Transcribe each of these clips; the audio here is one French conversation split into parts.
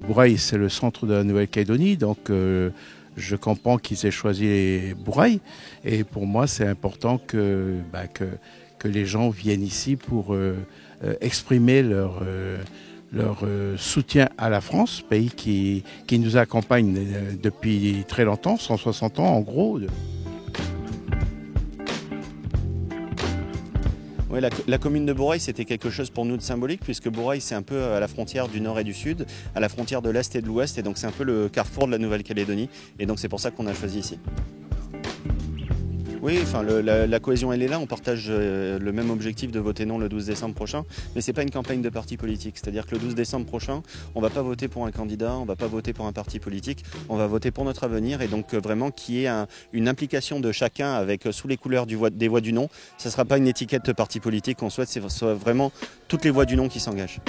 Bourail, c'est le centre de la Nouvelle-Calédonie, donc je comprends qu'ils aient choisi Bourail. Et pour moi, c'est important que les gens viennent ici pour exprimer leur soutien à la France, pays qui nous accompagne depuis très longtemps, 160 ans en gros. Oui, la commune de Bourail, c'était quelque chose pour nous de symbolique, puisque Bourail, c'est un peu à la frontière du nord et du sud, à la frontière de l'est et de l'ouest, et donc c'est un peu le carrefour de la Nouvelle-Calédonie, et donc c'est pour ça qu'on a choisi ici. Oui, enfin, la cohésion, elle est là. On partage le même objectif de voter non le 12 décembre prochain, mais ce n'est pas une campagne de parti politique. C'est-à-dire que le 12 décembre prochain, on ne va pas voter pour un candidat, on ne va pas voter pour un parti politique, on va voter pour notre avenir, et donc vraiment qu'il y ait une implication de chacun avec sous les couleurs des voix du non. Ce ne sera pas une étiquette parti politique qu'on souhaite, c'est vraiment toutes les voix du non qui s'engagent.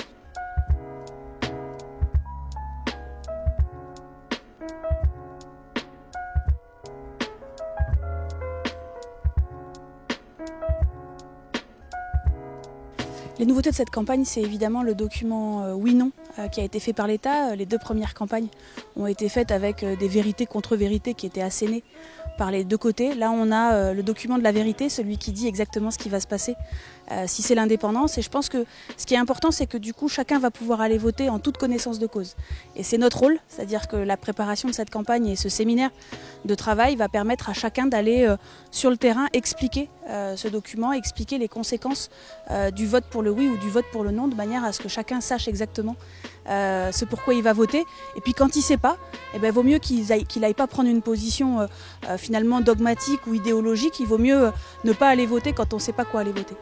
Les nouveautés de cette campagne, c'est évidemment le document oui-non qui a été fait par l'État. Les deux premières campagnes ont été faites avec des vérités contre vérités qui étaient assénées par les deux côtés. Là, on a le document de la vérité, celui qui dit exactement ce qui va se passer si c'est l'indépendance. Et je pense que ce qui est important, c'est que du coup, chacun va pouvoir aller voter en toute connaissance de cause. Et c'est notre rôle, c'est-à-dire que la préparation de cette campagne et ce séminaire de travail va permettre à chacun d'aller sur le terrain expliquer ce document, expliquer les conséquences du vote pour le oui ou du vote pour le non, de manière à ce que chacun sache exactement ce pourquoi il va voter. Et puis quand il ne sait pas, vaut mieux qu'il n'aille pas prendre une position finalement dogmatique ou idéologique. Il vaut mieux ne pas aller voter quand on ne sait pas quoi aller voter.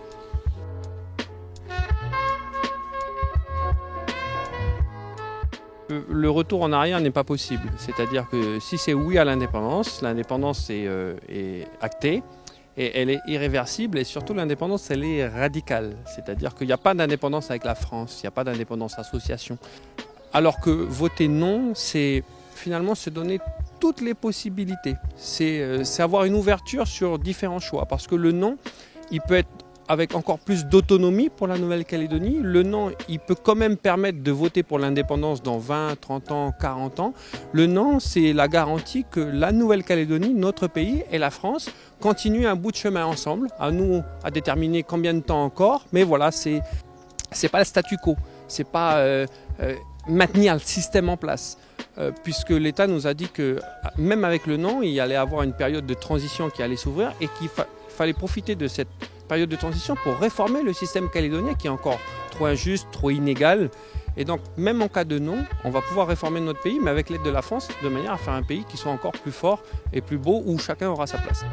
Le retour en arrière n'est pas possible. C'est-à-dire que si c'est oui à l'indépendance est actée et elle est irréversible, et surtout l'indépendance, elle est radicale. C'est-à-dire qu'il n'y a pas d'indépendance avec la France, il n'y a pas d'indépendance association. Alors que voter non, c'est finalement se donner toutes les possibilités. C'est avoir une ouverture sur différents choix. Parce que le non, il peut être avec encore plus d'autonomie pour la Nouvelle-Calédonie. Le non, il peut quand même permettre de voter pour l'indépendance dans 20, 30 ans, 40 ans. Le non, c'est la garantie que la Nouvelle-Calédonie, notre pays et la France continuent un bout de chemin ensemble. À nous à déterminer combien de temps encore. Mais voilà, c'est pas le statu quo. C'est pas maintenir le système en place. Puisque l'État nous a dit que même avec le non, il y allait avoir une période de transition qui allait s'ouvrir et qu'il fallait profiter de cette période de transition pour réformer le système calédonien qui est encore trop injuste, trop inégal. Et donc, même en cas de non, on va pouvoir réformer notre pays, mais avec l'aide de la France, de manière à faire un pays qui soit encore plus fort et plus beau, où chacun aura sa place.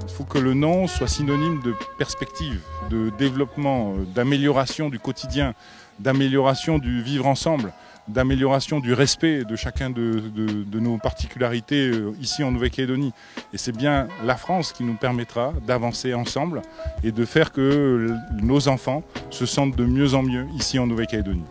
Il faut que le non soit synonyme de perspective, de développement, d'amélioration du quotidien, d'amélioration du vivre ensemble, d'amélioration du respect de chacun de nos particularités ici en Nouvelle-Calédonie. Et c'est bien la France qui nous permettra d'avancer ensemble et de faire que nos enfants se sentent de mieux en mieux ici en Nouvelle-Calédonie.